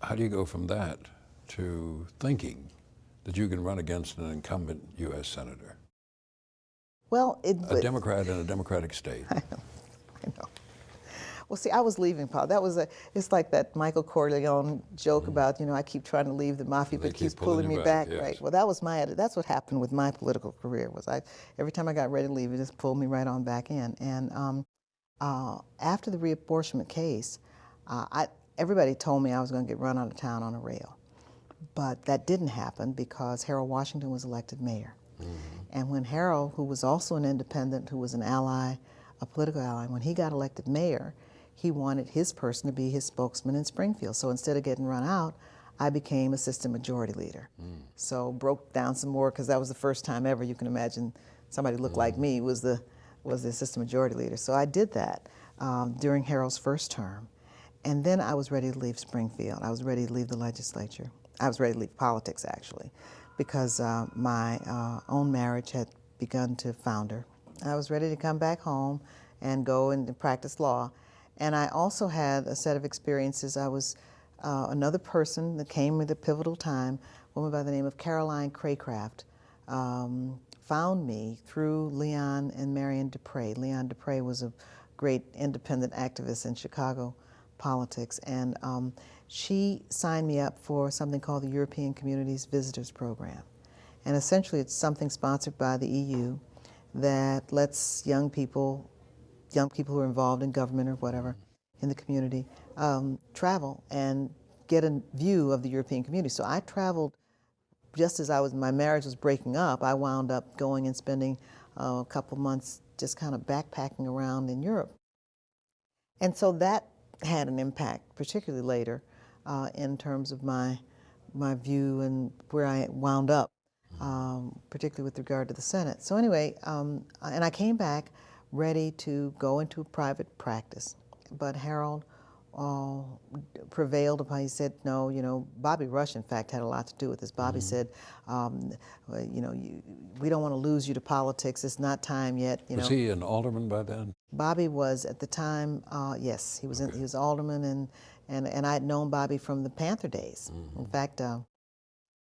how do you go from that to thinking that you can run against an incumbent U.S. Senator? Well, a Democrat in a Democratic state. I know. Well, see, I was leaving politics. It's like that Michael Corleone joke about, you know, I keep trying to leave the mafia, but it keeps pulling me back. Yes. Right. Well, that was that's what happened with my political career. Every time I got ready to leave, it just pulled me right on back in. And after the reapportionment case, everybody told me I was going to get run out of town on a rail. But that didn't happen because Harold Washington was elected mayor. And when Harold, who was also an independent, who was an ally, a political ally, when he got elected mayor, he wanted his person to be his spokesman in Springfield. So instead of getting run out, I became assistant majority leader. So broke down some more, because that was the first time ever you can imagine somebody looked like me was the assistant majority leader. So I did that during Harold's first term. And then I was ready to leave Springfield. I was ready to leave the legislature. I was ready to leave politics, actually, because my own marriage had begun to founder. I was ready to come back home and go and practice law. And I also had a set of experiences. I was another person that came at a pivotal time, a woman by the name of Caroline Craycraft, found me through Leon and Marion Dupre. Leon Dupre was a great independent activist in Chicago politics, and she signed me up for something called the European Communities Visitors Program. And essentially it's something sponsored by the EU that lets young people who are involved in government or whatever in the community travel and get a view of the European community. So I traveled just as my marriage was breaking up. I wound up going and spending a couple months just kind of backpacking around in Europe. And so that had an impact, particularly later, in terms of my view and where I wound up, particularly with regard to the Senate. So anyway, and I came back ready to go into a private practice, but Harold prevailed upon. He said, no, you know, Bobby Rush, in fact, had a lot to do with this. Bobby said, you know, we don't want to lose you to politics. It's not time yet. Was he an alderman by then? Bobby was at the time, yes, he was. He was alderman, and I had known Bobby from the Panther days. In fact,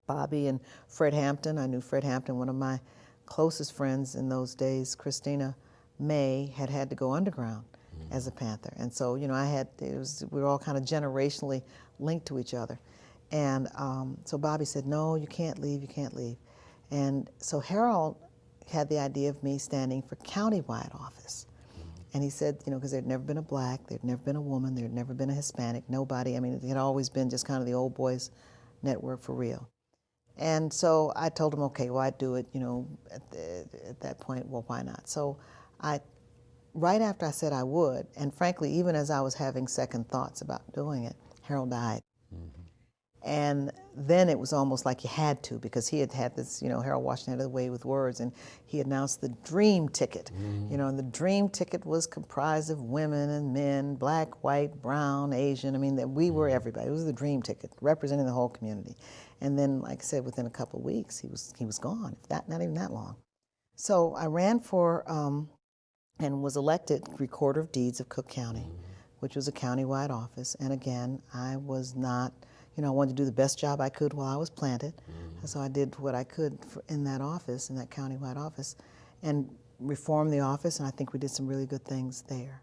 Bobby and Fred Hampton. I knew Fred Hampton, one of my closest friends in those days. Christina May had to go underground as a Panther, and so you know we were all kind of generationally linked to each other, and so Bobby said, no, you can't leave, you can't leave, and so Harold had the idea of me standing for countywide office, and he said, you know, because there'd never been a black, there'd never been a woman, there'd never been a Hispanic, nobody. I mean, it had always been just kind of the old boys network for real. And so I told him, okay, well, I'd do it, you know, at that point, well, why not? So right after I said I would, and frankly, even as I was having second thoughts about doing it, Harold died. And then it was almost like you had to, because he had this, you know, Harold Washington had a way with words, and he announced the dream ticket. You know, and the dream ticket was comprised of women and men, black, white, brown, Asian. I mean, we were everybody. It was the dream ticket, representing the whole community. And then, like I said, within a couple of weeks, he was gone, not even that long. So I ran for, and was elected Recorder of Deeds of Cook County, which was a countywide office. And again, I was not, you know, I wanted to do the best job I could while I was planted. And so I did what I could in that office, in that countywide office, and reformed the office, and I think we did some really good things there.